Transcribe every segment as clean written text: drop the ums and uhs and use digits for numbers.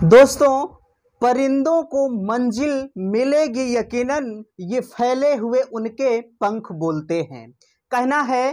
दोस्तों, परिंदों को मंजिल मिलेगी यकीनन, ये फैले हुए उनके पंख बोलते हैं। कहना है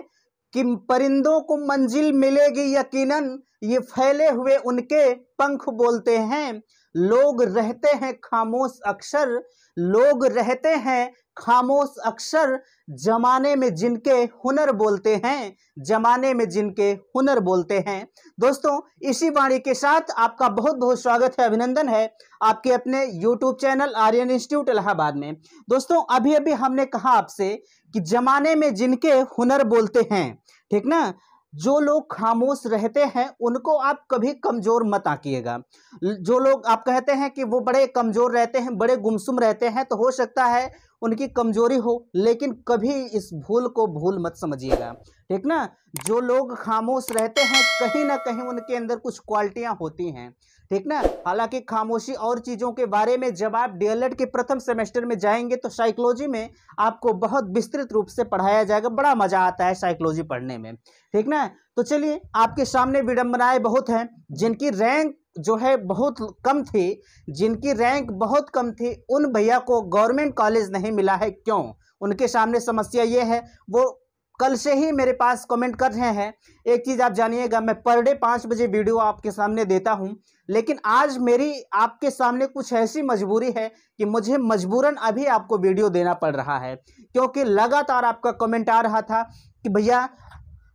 कि परिंदों को मंजिल मिलेगी यकीनन, ये फैले हुए उनके पंख बोलते हैं। लोग रहते हैं खामोश अक्सर, लोग रहते हैं खामोश अक्सर, जमाने में जिनके हुनर बोलते हैं, जमाने में जिनके हुनर बोलते हैं। दोस्तों, इसी वाणी के साथ आपका बहुत बहुत स्वागत है, अभिनंदन है आपके अपने YouTube channel Aryan institute Allahabad में। दोस्तों, अभी अभी हमने कहा आपसे कि जमाने में जिनके हुनर बोलते हैं, ठीक ना, जो लोग खामोश रहते हैं उनको आप कभी कमजोर मत आंकिएगा। जो लोग आप कहते हैं कि वो बड़े कमजोर रहते हैं, बड़े गुमसुम रहते हैं, तो हो सकता है उनकी कमजोरी हो, लेकिन कभी इस भूल को भूल मत समझिएगा, ठीक ना। जो लोग खामोश रहते हैं कहीं ना कहीं उनके अंदर कुछ क्वालिटियां होती हैं, ठीक ना। हालांकि खामोशी और चीज़ों के बारे में जब आप डीएलएड के प्रथम सेमेस्टर में जाएंगे तो साइकोलॉजी में आपको बहुत विस्तृत रूप से पढ़ाया जाएगा। बड़ा मजा आता है साइकोलॉजी पढ़ने में, ठीक ना। तो चलिए, आपके सामने विडंबनाएं बहुत हैं। जिनकी रैंक जो है बहुत कम थी, जिनकी रैंक बहुत कम थी, उन भैया को गवर्नमेंट कॉलेज नहीं मिला है। क्यों? उनके सामने समस्या ये है, वो कल से ही मेरे पास कमेंट कर रहे हैं। एक चीज़ आप जानिएगा, मैं पर डे 5 बजे वीडियो आपके सामने देता हूं, लेकिन आज मेरी आपके सामने कुछ ऐसी मजबूरी है कि मुझे मजबूरन अभी आपको वीडियो देना पड़ रहा है, क्योंकि लगातार आपका कमेंट आ रहा था कि भैया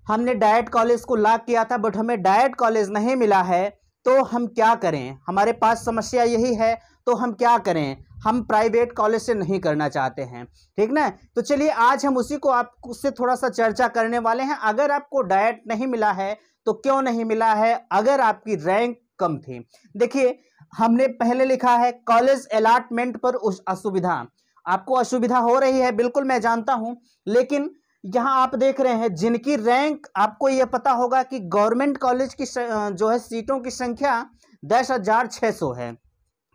हमने डाइट कॉलेज को लॉक किया था बट हमें डाइट कॉलेज नहीं मिला है, तो हम क्या करें? हमारे पास समस्या यही है, तो हम क्या करें? हम प्राइवेट कॉलेज से नहीं करना चाहते हैं, ठीक ना। तो चलिए, आज हम उसी को आपसे थोड़ा सा चर्चा करने वाले हैं। अगर आपको डाइट नहीं मिला है तो क्यों नहीं मिला है? अगर आपकी रैंक कम थी, देखिए हमने पहले लिखा है कॉलेज अलॉटमेंट पर उस असुविधा, आपको असुविधा हो रही है, बिल्कुल मैं जानता हूं, लेकिन यहाँ आप देख रहे हैं जिनकी रैंक, आपको यह पता होगा कि गवर्नमेंट कॉलेज की जो है सीटों की संख्या 10,600 है।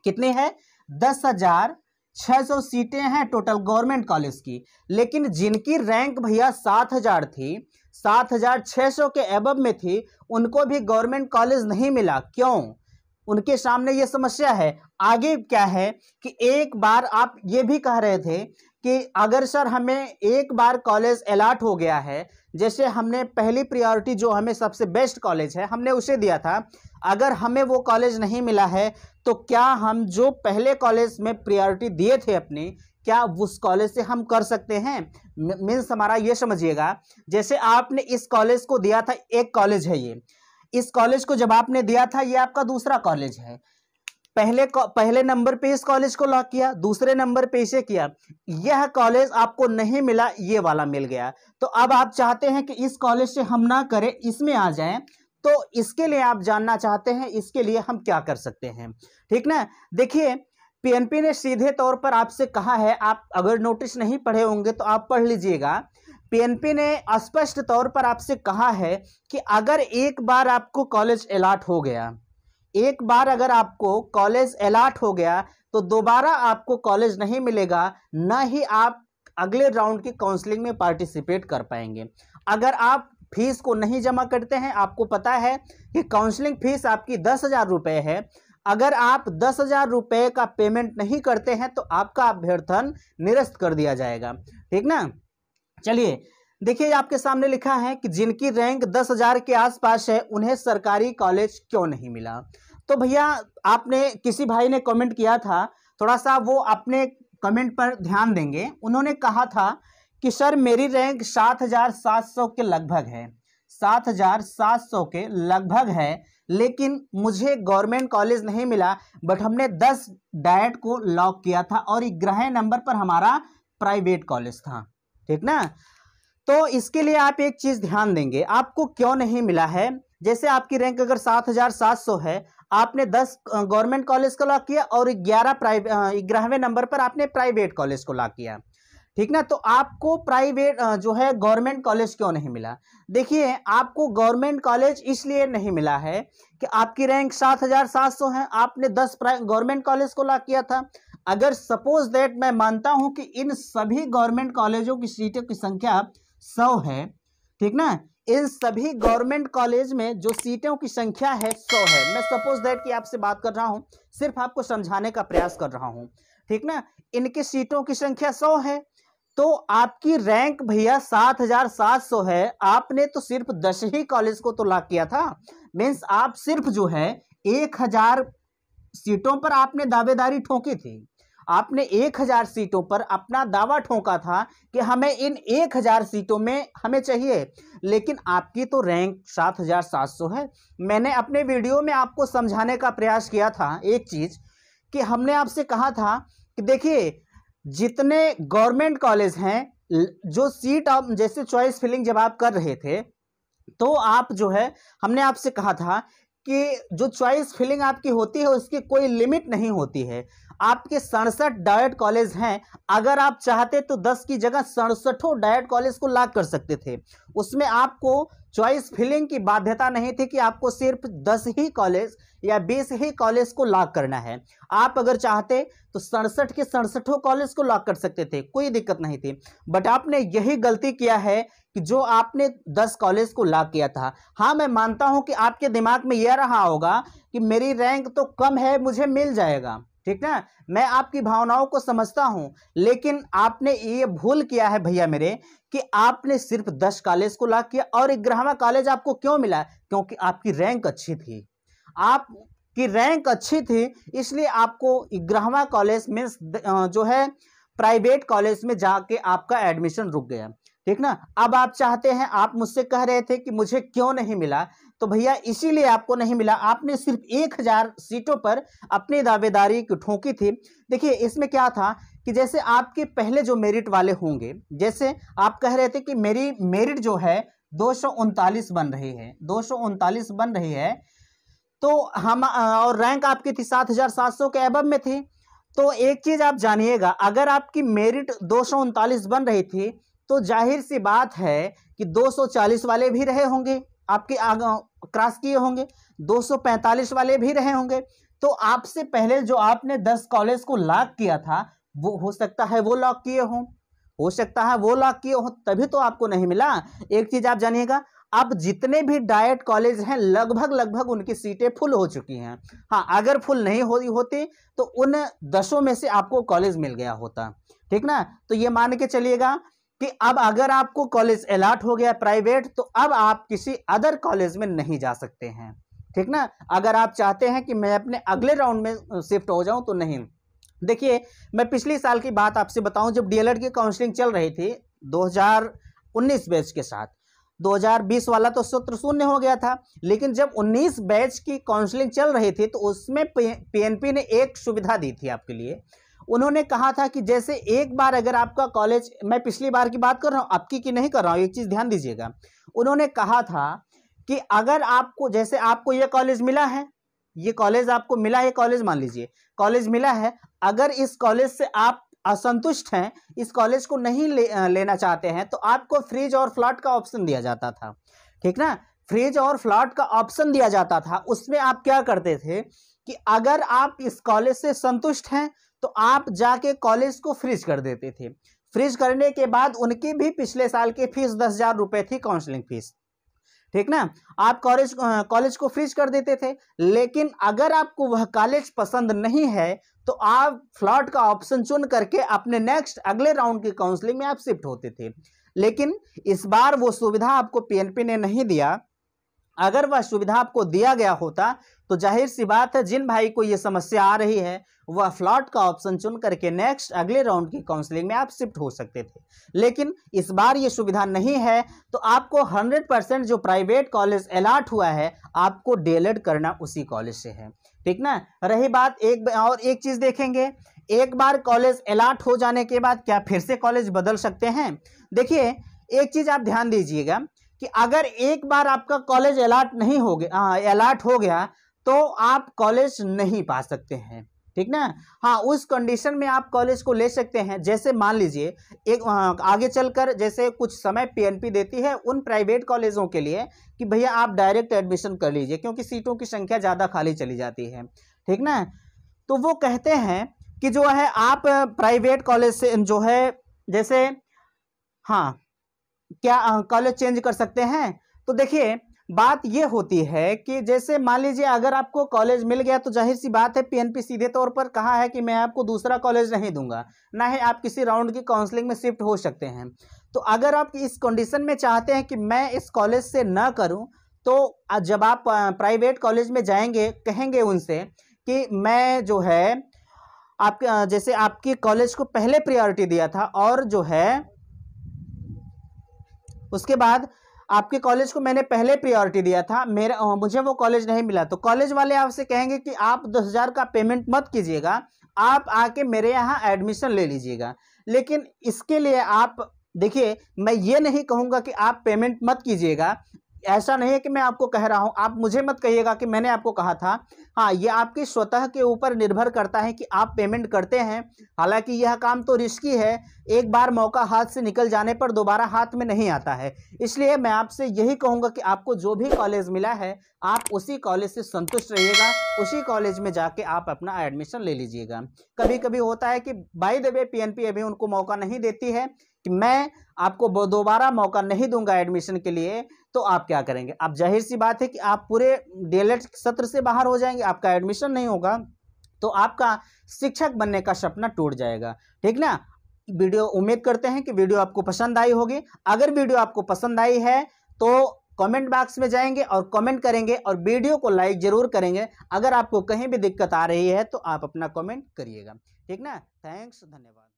कितनी है? 10,600 सीटें हैं टोटल गवर्नमेंट कॉलेज की। लेकिन जिनकी रैंक भैया 7,000 थी, 7,600 के एबव में थी, उनको भी गवर्नमेंट कॉलेज नहीं मिला। क्यों? उनके सामने ये समस्या है। आगे क्या है कि एक बार आप ये भी कह रहे थे कि अगर सर हमें एक बार कॉलेज अलॉट हो गया है, जैसे हमने पहली प्रायोरिटी जो हमें सबसे बेस्ट कॉलेज है हमने उसे दिया था, अगर हमें वो कॉलेज नहीं मिला है तो क्या हम जो पहले कॉलेज में प्रायोरिटी दिए थे अपनी, क्या उस कॉलेज से हम कर सकते हैं? मीन्स हमारा ये समझिएगा, जैसे आपने इस कॉलेज को दिया था, एक कॉलेज है ये, इस कॉलेज को जब आपने दिया था ये आपका दूसरा कॉलेज है, पहले नंबर पे इस कॉलेज को लॉक किया, दूसरे नंबर पे इसे किया, यह कॉलेज आपको नहीं मिला, ये वाला मिल गया। तो अब आप चाहते हैं कि इस कॉलेज से हम ना करें, इसमें आ जाएं, तो इसके लिए आप जानना चाहते हैं इसके लिए हम क्या कर सकते हैं, ठीक ना। देखिए, पीएनपी ने सीधे तौर पर आपसे कहा है, आप अगर नोटिस नहीं पढ़े होंगे तो आप पढ़ लीजिएगा। पीएनपी ने स्पष्ट तौर पर आपसे कहा है कि अगर एक बार आपको कॉलेज अलॉट हो गया, एक बार अगर आपको कॉलेज अलॉट हो गया तो दोबारा आपको कॉलेज नहीं मिलेगा, ना ही आप अगले राउंड की काउंसलिंग में पार्टिसिपेट कर पाएंगे। अगर आप फीस को नहीं जमा करते हैं, आपको पता है कि काउंसलिंग फीस आपकी 10,000 रुपये है, अगर आप 10,000 रुपये का पेमेंट नहीं करते हैं तो आपका अभ्यर्थन निरस्त कर दिया जाएगा, ठीक ना। चलिए, देखिए आपके सामने लिखा है कि जिनकी रैंक 10,000 के आसपास है उन्हें सरकारी कॉलेज क्यों नहीं मिला। तो भैया, आपने किसी भाई ने कमेंट किया था, थोड़ा सा वो अपने कमेंट पर ध्यान देंगे। उन्होंने कहा था कि सर मेरी रैंक 7,700 के लगभग है, 7,700 के लगभग है, लेकिन मुझे गवर्नमेंट कॉलेज नहीं मिला, बट हमने 10 डाइट को लॉक किया था और 11 नंबर पर हमारा प्राइवेट कॉलेज था, ठीक ना। तो इसके लिए आप एक चीज ध्यान देंगे, आपको क्यों नहीं मिला है। जैसे आपकी रैंक अगर 7,700 है, आपने 10 गवर्नमेंट कॉलेज को लॉक किया और 11वें नंबर पर आपने प्राइवेट कॉलेज को लॉक किया, ठीक ना। तो आपको प्राइवेट जो है गवर्नमेंट कॉलेज क्यों नहीं मिला? देखिए, आपको गवर्नमेंट कॉलेज इसलिए नहीं मिला है कि आपकी रैंक 7,700 है, आपने 10 गवर्नमेंट कॉलेज को लॉक किया था। अगर सपोज दैट मैं मानता हूं कि इन सभी गवर्नमेंट कॉलेजों की सीटों की संख्या 100 है, ठीक ना, इन सभी गवर्नमेंट कॉलेज में जो सीटों की संख्या है 100 है। मैं सपोज दैट कि आपसे बात कर रहा हूं, सिर्फ आपको समझाने का प्रयास कर रहा हूं, ठीक ना। इनकी सीटों की संख्या 100 है, तो आपकी रैंक भैया 7700 है। आपने तो सिर्फ 10 ही कॉलेज को तो लॉक किया था, मीन्स आप सिर्फ जो है 1000 सीटों पर आपने दावेदारी ठोकी थी। आपने 1000 सीटों पर अपना दावा ठोका था कि हमें इन 1000 सीटों में हमें चाहिए, लेकिन आपकी तो रैंक 7700 है। मैंने अपने वीडियो में आपको समझाने का प्रयास किया था एक चीज, कि हमने आपसे कहा था कि देखिए जितने गवर्नमेंट कॉलेज हैं, जो सीट आप जैसे चॉइस फिलिंग जब आप कर रहे थे, तो आप जो है हमने आपसे कहा था कि जो चॉइस फिलिंग आपकी होती है उसकी कोई लिमिट नहीं होती है। आपके 67 डायट कॉलेज हैं, अगर आप चाहते तो 10 की जगह 67 डायट कॉलेज को लॉक कर सकते थे। उसमें आपको चॉइस फिलिंग की बाध्यता नहीं थी कि आपको सिर्फ 10 ही कॉलेज या 20 ही कॉलेज को लॉक करना है। आप अगर चाहते तो 67 के 67 कॉलेज को लॉक कर सकते थे, कोई दिक्कत नहीं थी। बट आपने यही गलती किया है कि जो आपने 10 कॉलेज को लॉक किया था। हाँ, मैं मानता हूं कि आपके दिमाग में यह रहा होगा कि मेरी रैंक तो कम है, मुझे मिल जाएगा, ठीक ना। मैं आपकी भावनाओं को समझता हूं, लेकिन आपने ये भूल किया है भैया मेरे कि आपने सिर्फ 10 कॉलेज को लॉक किया। और 11वां कॉलेज आपको क्यों मिला? क्योंकि आपकी रैंक अच्छी थी। आपकी रैंक अच्छी थी, इसलिए आपको 11वां कॉलेज में जो है प्राइवेट कॉलेज में जाके आपका एडमिशन रुक गया, ठीक ना। अब आप चाहते हैं, आप मुझसे कह रहे थे कि मुझे क्यों नहीं मिला, तो भैया इसीलिए आपको नहीं मिला। आपने सिर्फ 1000 सीटों पर अपनी दावेदारी ठोकी थी। देखिए इसमें क्या था कि जैसे आपके पहले जो मेरिट वाले होंगे, जैसे आप कह रहे थे कि मेरी मेरिट जो है 239 बन रही है, 239 बन रही है, तो हम और रैंक आपकी थी 7700 के एबव में थी। तो एक चीज आप जानिएगा, अगर आपकी मेरिट 239 बन रही थी तो जाहिर सी बात है कि 240 वाले भी रहे होंगे, आपके क्रॉस किए होंगे, 245 वाले भी रहे होंगे। तो आपसे पहले जो आपने 10 कॉलेज को लॉक किया था, वो हो सकता है वो लॉक किए हो सकता है वो लॉक किए हो, तभी तो आपको नहीं मिला। एक चीज आप जानिएगा, अब जितने भी डाइट कॉलेज हैं लगभग उनकी सीटें फुल हो चुकी हैं। हाँ, अगर फुल नहीं होती तो उन 10 में से आपको कॉलेज मिल गया होता, ठीक ना। तो ये मान के चलिएगा कि अब अगर आपको कॉलेज अलॉट हो गया प्राइवेट, तो अब आप किसी अदर कॉलेज में नहीं जा सकते हैं, ठीक ना। अगर आप चाहते हैं कि मैं अपने अगले राउंड में शिफ्ट हो जाऊं तो नहीं। देखिए मैं पिछली साल की बात आपसे बताऊं, जब डीएलएड की काउंसलिंग चल रही थी 2019 बैच के साथ, 2020 वाला तो सत्र शून्य हो गया था, लेकिन जब 19 बैच की काउंसलिंग चल रही थी तो उसमें पीएनपी ने एक सुविधा दी थी आपके लिए। उन्होंने कहा था कि जैसे एक बार अगर आपका कॉलेज, मैं पिछली बार की बात कर रहा हूं, आपकी की नहीं कर रहा हूं, एक चीज ध्यान दीजिएगा। उन्होंने कहा था कि अगर आपको, जैसे आपको यह कॉलेज मिला है, ये कॉलेज आपको मिला है, कॉलेज मान लीजिए कॉलेज मिला है, अगर इस कॉलेज से आप असंतुष्ट हैं, इस कॉलेज को नहीं लेना चाहते हैं, तो आपको फ्रीज और फ्लॉट का ऑप्शन दिया जाता था, ठीक ना। फ्रीज और फ्लॉट का ऑप्शन दिया जाता था। उसमें आप क्या करते थे कि अगर आप इस कॉलेज से संतुष्ट हैं तो आप जाके कॉलेज को फ्रीज कर देते थे। फ्रीज करने के बाद उनकी भी पिछले साल की फीस 10,000 रुपए थी, काउंसलिंग फीस, ठीक ना। आप कॉलेज को फ्रीज कर देते थे, लेकिन अगर आपको वह कॉलेज पसंद नहीं है तो आप फ्लॉट का ऑप्शन चुन करके अपने नेक्स्ट अगले राउंड की काउंसलिंग में आप शिफ्ट होते थे। लेकिन इस बार वो सुविधा आपको पीएनपी ने नहीं दिया। अगर वह सुविधा आपको दिया गया होता तो जाहिर सी बात है, जिन भाई को यह समस्या आ रही है वह फ्लॉट का ऑप्शन चुन करके नेक्स्ट अगले राउंड की काउंसलिंग में आप शिफ्ट हो सकते थे। लेकिन इस बार ये सुविधा नहीं है, तो आपको 100% जो प्राइवेट कॉलेज अलॉट हुआ है आपको डीएलएड करना उसी कॉलेज से है, ठीक ना। रही बात एक चीज देखेंगे, एक बार कॉलेज अलॉट हो जाने के बाद क्या फिर से कॉलेज बदल सकते हैं? देखिए एक चीज आप ध्यान दीजिएगा कि अगर एक बार आपका कॉलेज अलॉट हो गया तो आप कॉलेज नहीं पा सकते हैं, ठीक ना। हाँ, उस कंडीशन में आप कॉलेज को ले सकते हैं। जैसे मान लीजिए एक आगे चलकर जैसे कुछ समय पीएनपी देती है उन प्राइवेट कॉलेजों के लिए कि भैया आप डायरेक्ट एडमिशन कर लीजिए, क्योंकि सीटों की संख्या ज़्यादा खाली चली जाती है, ठीक ना। तो वो कहते हैं कि जो है आप प्राइवेट कॉलेज से जो है, जैसे हाँ, क्या कॉलेज चेंज कर सकते हैं। तो देखिए बात ये होती है कि जैसे मान लीजिए अगर आपको कॉलेज मिल गया तो जाहिर सी बात है पीएनपी सीधे तौर पर कहा है कि मैं आपको दूसरा कॉलेज नहीं दूंगा, ना ही आप किसी राउंड की काउंसलिंग में शिफ्ट हो सकते हैं। तो अगर आप इस कंडीशन में चाहते हैं कि मैं इस कॉलेज से ना करूं, तो जब आप प्राइवेट कॉलेज में जाएंगे कहेंगे उनसे कि मैं जो है आपके जैसे आपके कॉलेज को पहले प्रायोरिटी दिया था और जो है उसके बाद आपके कॉलेज को मैंने पहले प्रायोरिटी दिया था, मुझे वो कॉलेज नहीं मिला, तो कॉलेज वाले आपसे कहेंगे कि आप 10,000 का पेमेंट मत कीजिएगा, आप आके मेरे यहाँ एडमिशन ले लीजिएगा। लेकिन इसके लिए आप देखिए, मैं ये नहीं कहूँगा कि आप पेमेंट मत कीजिएगा, ऐसा नहीं है कि मैं आपको कह रहा हूँ, आप मुझे मत कहिएगा कि मैंने आपको कहा था। हाँ, ये आपकी स्वतः के ऊपर निर्भर करता है कि आप पेमेंट करते हैं। हालांकि यह काम तो रिस्की है, एक बार मौका हाथ से निकल जाने पर दोबारा हाथ में नहीं आता है। इसलिए मैं आपसे यही कहूँगा कि आपको जो भी कॉलेज मिला है आप उसी कॉलेज से संतुष्ट रहिएगा, उसी कॉलेज में जाके आप अपना एडमिशन ले लीजिएगा। कभी कभी होता है कि बाय द वे पीएनपी अभी उनको मौका नहीं देती है कि मैं आपको दोबारा मौका नहीं दूंगा एडमिशन के लिए, तो आप क्या करेंगे? आप जाहिर सी बात है कि आप पूरे डीएलएड सत्र से बाहर हो जाएंगे, आपका एडमिशन नहीं होगा, तो आपका शिक्षक बनने का सपना टूट जाएगा। ठीक ना? वीडियो उम्मीद करते हैं कि वीडियो आपको पसंद आई होगी। अगर वीडियो आपको पसंद आई है तो कमेंट बॉक्स में जाएंगे और कमेंट करेंगे और वीडियो को लाइक जरूर करेंगे। अगर आपको कहीं भी दिक्कत आ रही है तो आप अपना कमेंट करिएगा। ठीक ना? थैंक्स, धन्यवाद।